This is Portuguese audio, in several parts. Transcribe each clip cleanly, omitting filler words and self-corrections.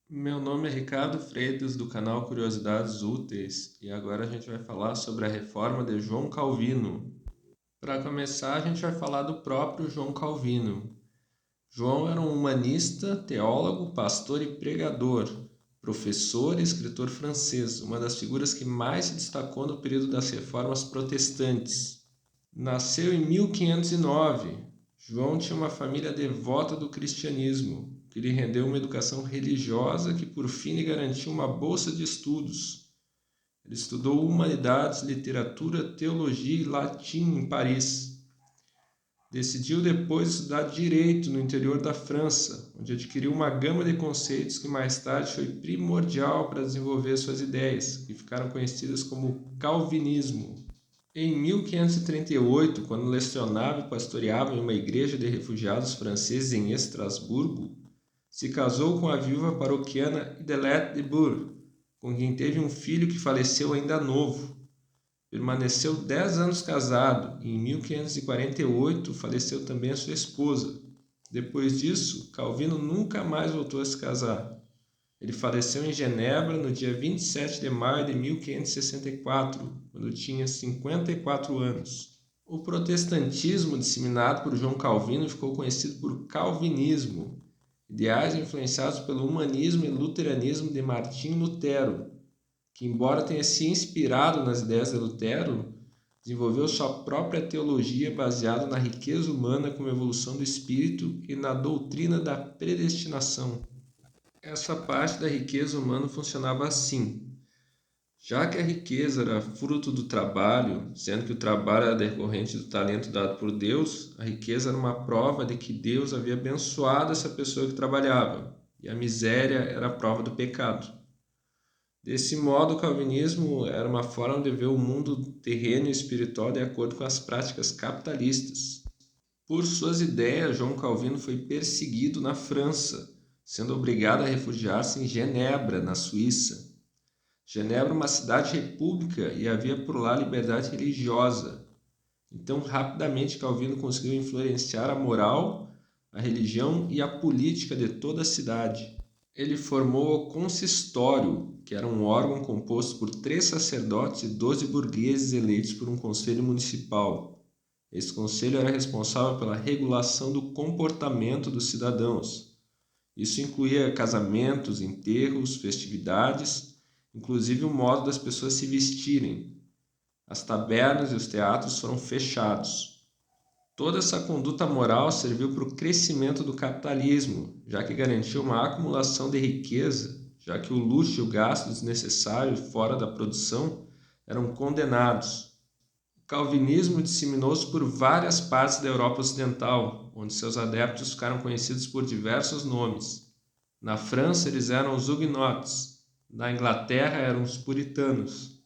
Meu nome é Ricardo Freitas, do canal Curiosidades Úteis, e agora a gente vai falar sobre a reforma de João Calvino. Para começar, a gente vai falar do próprio João Calvino. João era um humanista, teólogo, pastor e pregador, professor e escritor francês, uma das figuras que mais se destacou no período das reformas protestantes. Nasceu em 1509. João tinha uma família devota do cristianismo, que lhe rendeu uma educação religiosa que por fim lhe garantiu uma bolsa de estudos. Ele estudou humanidades, literatura, teologia e latim em Paris. Decidiu depois estudar direito no interior da França, onde adquiriu uma gama de conceitos que mais tarde foi primordial para desenvolver suas ideias, que ficaram conhecidas como calvinismo. Em 1538, quando lecionava e pastoreava em uma igreja de refugiados franceses em Estrasburgo, se casou com a viúva paroquiana Idelette de Bourg, com quem teve um filho que faleceu ainda novo. Permaneceu 10 anos casado e em 1548 faleceu também a sua esposa. Depois disso, Calvino nunca mais voltou a se casar. Ele faleceu em Genebra no dia 27 de maio de 1564, quando tinha 54 anos. O protestantismo disseminado por João Calvino ficou conhecido por calvinismo, ideais influenciados pelo humanismo e luteranismo de Martim Lutero, que, embora tenha se inspirado nas ideias de Lutero, desenvolveu sua própria teologia baseada na riqueza humana como evolução do espírito e na doutrina da predestinação. Essa parte da riqueza humana funcionava assim. Já que a riqueza era fruto do trabalho, sendo que o trabalho era decorrente do talento dado por Deus, a riqueza era uma prova de que Deus havia abençoado essa pessoa que trabalhava, e a miséria era a prova do pecado. Desse modo, o calvinismo era uma forma de ver o mundo terreno e espiritual de acordo com as práticas capitalistas. Por suas ideias, João Calvino foi perseguido na França, sendo obrigado a refugiar-se em Genebra, na Suíça. Genebra é uma cidade-república e havia por lá liberdade religiosa. Então, rapidamente, Calvino conseguiu influenciar a moral, a religião e a política de toda a cidade. Ele formou o consistório, que era um órgão composto por 3 sacerdotes e 12 burgueses eleitos por um conselho municipal. Esse conselho era responsável pela regulação do comportamento dos cidadãos. Isso incluía casamentos, enterros, festividades, inclusive o modo das pessoas se vestirem. As tabernas e os teatros foram fechados. Toda essa conduta moral serviu para o crescimento do capitalismo, já que garantiu uma acumulação de riqueza, já que o luxo e o gasto desnecessário fora da produção eram condenados. O calvinismo disseminou-se por várias partes da Europa Ocidental, onde seus adeptos ficaram conhecidos por diversos nomes. Na França, eles eram os huguenotes, na Inglaterra, eram os puritanos,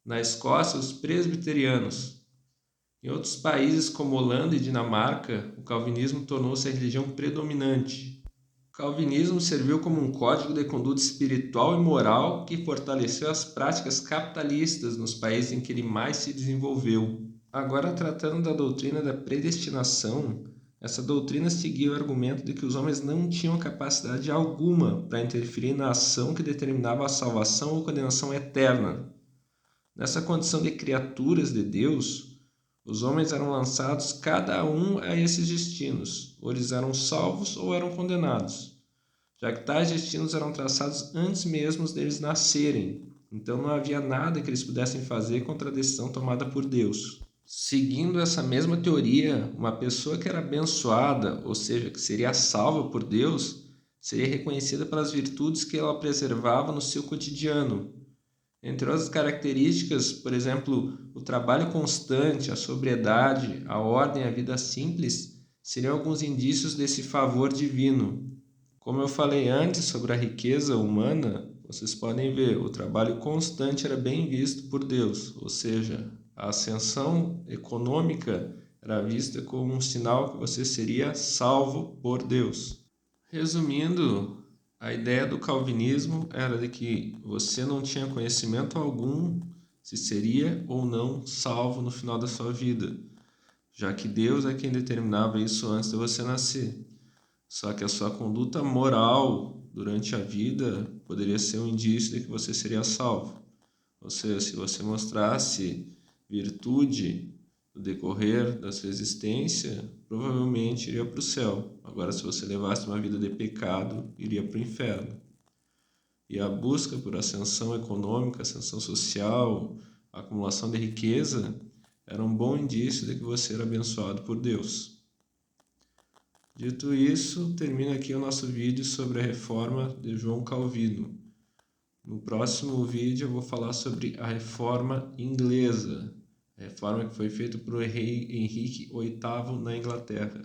na Escócia, os presbiterianos. Em outros países, como Holanda e Dinamarca, o calvinismo tornou-se a religião predominante. O calvinismo serviu como um código de conduta espiritual e moral que fortaleceu as práticas capitalistas nos países em que ele mais se desenvolveu. Agora, tratando da doutrina da predestinação, essa doutrina seguia o argumento de que os homens não tinham capacidade alguma para interferir na ação que determinava a salvação ou condenação eterna. Nessa condição de criaturas de Deus, os homens eram lançados cada um a esses destinos, ou eles eram salvos ou eram condenados, já que tais destinos eram traçados antes mesmo deles nascerem, então não havia nada que eles pudessem fazer contra a decisão tomada por Deus. Seguindo essa mesma teoria, uma pessoa que era abençoada, ou seja, que seria salva por Deus, seria reconhecida pelas virtudes que ela preservava no seu cotidiano. Entre outras características, por exemplo, o trabalho constante, a sobriedade, a ordem e a vida simples seriam alguns indícios desse favor divino. Como eu falei antes sobre a riqueza humana, vocês podem ver, o trabalho constante era bem visto por Deus, ou seja, a ascensão econômica era vista como um sinal que você seria salvo por Deus. Resumindo, a ideia do calvinismo era de que você não tinha conhecimento algum se seria ou não salvo no final da sua vida, já que Deus é quem determinava isso antes de você nascer. Só que a sua conduta moral durante a vida poderia ser um indício de que você seria salvo. Ou seja, se você mostrasse virtude no decorrer da sua existência, provavelmente iria para o céu. Agora, se você levasse uma vida de pecado, iria para o inferno. E a busca por ascensão econômica, ascensão social, acumulação de riqueza, era um bom indício de que você era abençoado por Deus. Dito isso, termina aqui o nosso vídeo sobre a reforma de João Calvino. No próximo vídeo eu vou falar sobre a reforma inglesa, a reforma que foi feita por rei Henrique VIII na Inglaterra.